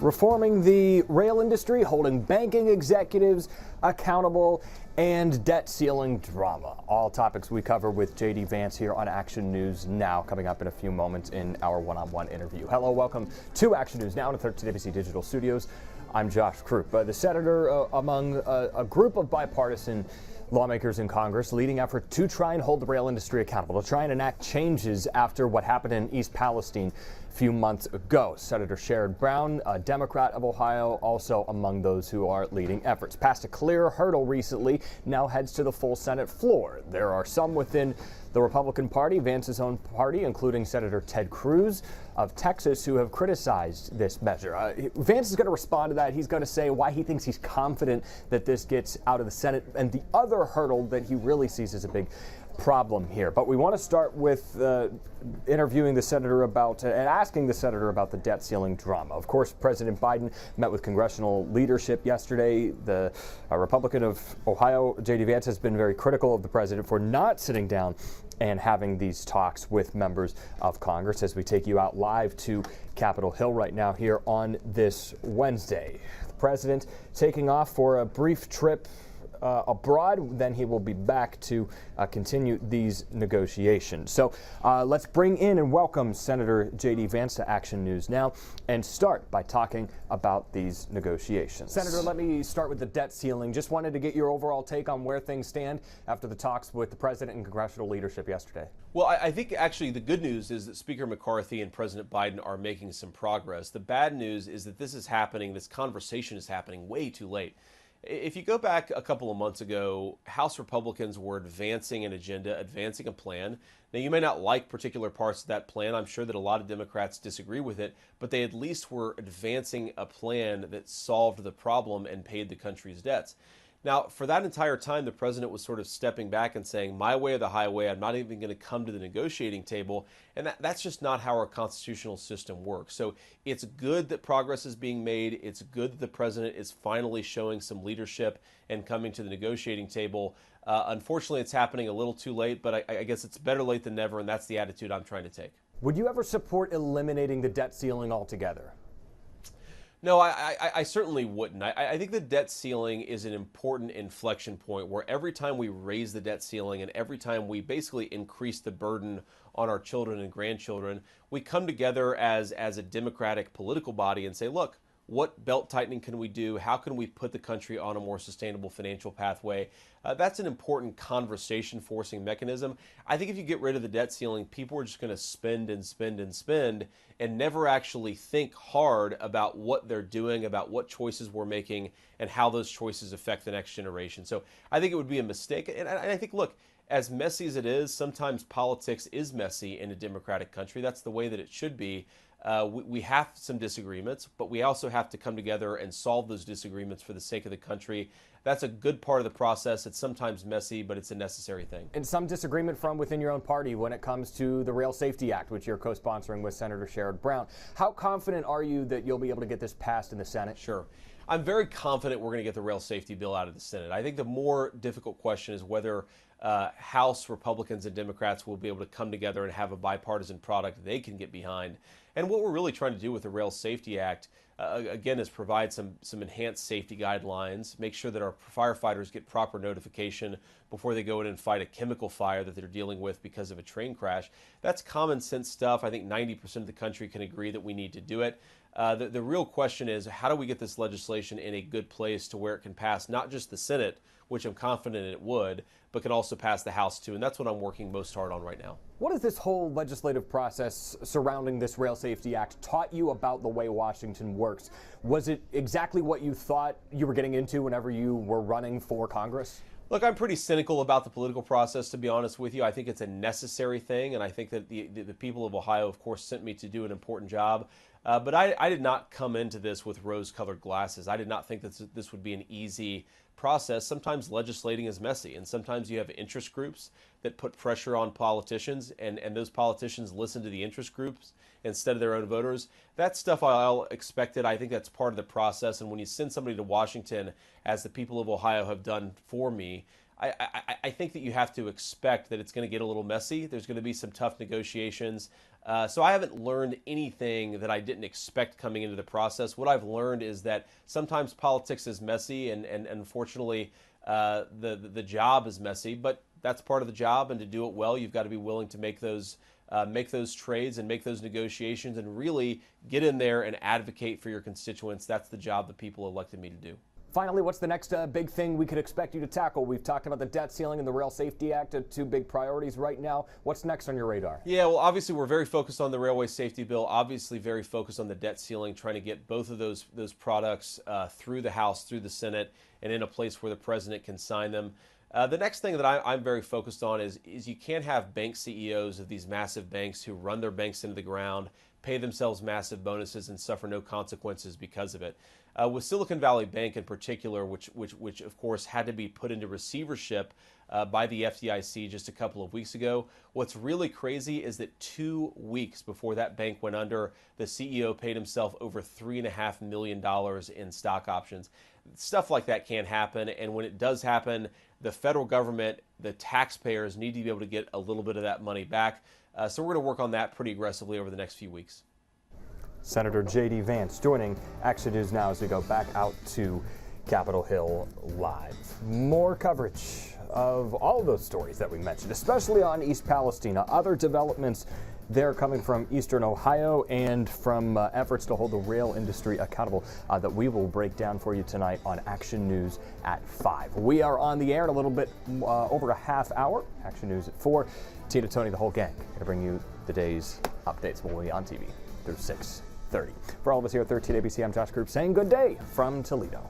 Reforming the rail industry, holding banking executives accountable, and debt ceiling drama. All topics we cover with JD Vance here on Action News Now, coming up in a few moments in our one-on-one interview. Hello, welcome to Action News Now in the 13 ABC Digital Studios. I'm Josh Croup. The senator among a group of bipartisan lawmakers in Congress leading effort to try and hold the rail industry accountable, to try and enact changes after what happened in East Palestine a few months ago. Senator Sherrod Brown, a Democrat of Ohio, also among those who are leading efforts. Passed a clear hurdle recently, now heads to the full Senate floor. There are some within the Republican Party, Vance's own party, including Senator Ted Cruz of Texas, who have criticized this measure. Vance is going to respond to that. He's going to say why he thinks he's confident that this gets out of the Senate, and the other hurdle that he really sees as a big problem here. But we want to start with interviewing the senator about and asking the senator about the debt ceiling drama. Of course, President Biden met with congressional leadership yesterday. The Republican of Ohio, J.D. Vance, has been very critical of the president for not sitting down and having these talks with members of Congress, as we take you out live to Capitol Hill right now here on this Wednesday. The president taking off for a brief trip abroad, then he will be back to continue these negotiations. So let's bring in and welcome Senator J.D. Vance to Action News Now and start by talking about these negotiations. Senator, let me start with the debt ceiling. Just wanted to get your overall take on where things stand after the talks with the president and congressional leadership yesterday. Well, I think actually the good news is that Speaker McCarthy and President Biden are making some progress. The bad news is that this conversation is happening way too late. If you go back a couple of months ago, House Republicans were advancing an agenda, advancing a plan. Now, you may not like particular parts of that plan. I'm sure that a lot of Democrats disagree with it, but they at least were advancing a plan that solved the problem and paid the country's debts. Now, for that entire time, the president was sort of stepping back and saying, my way or the highway, I'm not even going to come to the negotiating table. And that's just not how our constitutional system works. So it's good that progress is being made. It's good that the president is finally showing some leadership and coming to the negotiating table. Unfortunately, it's happening a little too late, but I guess it's better late than never, and that's the attitude I'm trying to take. Would you ever support eliminating the debt ceiling altogether? No, I certainly wouldn't. I think the debt ceiling is an important inflection point where every time we raise the debt ceiling and every time we basically increase the burden on our children and grandchildren, we come together as a democratic political body and say, look, what belt tightening can we do? How can we put the country on a more sustainable financial pathway? That's an important conversation forcing mechanism. I think if you get rid of the debt ceiling, people are just going to spend and spend and spend and never actually think hard about what they're doing, about what choices we're making, and how those choices affect the next generation. So I think it would be a mistake. And I think, look, as messy as it is, sometimes politics is messy in a democratic country. That's the way that it should be. We have some disagreements, but we also have to come together and solve those disagreements for the sake of the country. That's a good part of the process. It's sometimes messy, but it's a necessary thing. And some disagreement from within your own party when it comes to the Rail Safety Act, which you're co-sponsoring with Senator Sherrod Brown. How confident are you that you'll be able to get this passed in the Senate? Sure. I'm very confident we're going to get the rail safety bill out of the Senate. I think the more difficult question is whether House Republicans and Democrats will be able to come together and have a bipartisan product they can get behind. And what we're really trying to do with the Rail Safety Act, again, is provide some enhanced safety guidelines, make sure that our firefighters get proper notification before they go in and fight a chemical fire that they're dealing with because of a train crash. That's common sense stuff. I think 90% of the country can agree that we need to do it. The real question is, how do we get this legislation in a good place to where it can pass not just the Senate, which I'm confident it would, but can also pass the House too. And that's what I'm working most hard on right now. What has this whole legislative process surrounding this Rail Safety Act taught you about the way Washington works? Was it exactly what you thought you were getting into whenever you were running for Congress? Look, I'm pretty cynical about the political process, to be honest with you. I think it's a necessary thing, and I think that the people of Ohio, of course, sent me to do an important job. But I did not come into this with rose-colored glasses. I did not think that this would be an easy process. Sometimes legislating is messy, and sometimes you have interest groups that put pressure on politicians, and those politicians listen to the interest groups instead of their own voters. That stuff I all expected. I think that's part of the process. And when you send somebody to Washington, as the people of Ohio have done for me, I think that you have to expect that it's going to get a little messy. There's going to be some tough negotiations. So I haven't learned anything that I didn't expect coming into the process. What I've learned is that sometimes politics is messy, and unfortunately, the job is messy. But that's part of the job, and to do it well, you've got to be willing to make those trades and make those negotiations, and really get in there and advocate for your constituents. That's the job that people elected me to do. Finally, what's the next big thing we could expect you to tackle? We've talked about the debt ceiling and the Rail Safety Act, two big priorities right now. What's next on your radar? Yeah, well, obviously we're very focused on the Railway Safety Bill, obviously very focused on the debt ceiling, trying to get both of those products through the House, through the Senate, and in a place where the president can sign them. The next thing that I'm very focused on is you can't have bank CEOs of these massive banks who run their banks into the ground, pay themselves massive bonuses, and suffer no consequences because of it. With Silicon Valley Bank in particular, which of course had to be put into receivership by the FDIC just a couple of weeks ago, what's really crazy is that 2 weeks before that bank went under, the CEO paid himself over $3.5 million in stock options. Stuff like that can't happen, and when it does happen, the federal government, the taxpayers, need to be able to get a little bit of that money back. So we're going to work on that pretty aggressively over the next few weeks. Senator J.D. Vance joining Action News now as we go back out to Capitol Hill Live. More coverage of all of those stories that we mentioned, especially on East Palestina. Other developments there coming from Eastern Ohio and from efforts to hold the rail industry accountable that we will break down for you tonight on Action News at 5. We are on the air in a little bit over a half hour. Action News at 4. Tina, Tony, the whole gang, going to bring you the day's updates. We'll be on TV through 6:30. For all of us here at 13 ABC, I'm Josh Croup saying good day from Toledo.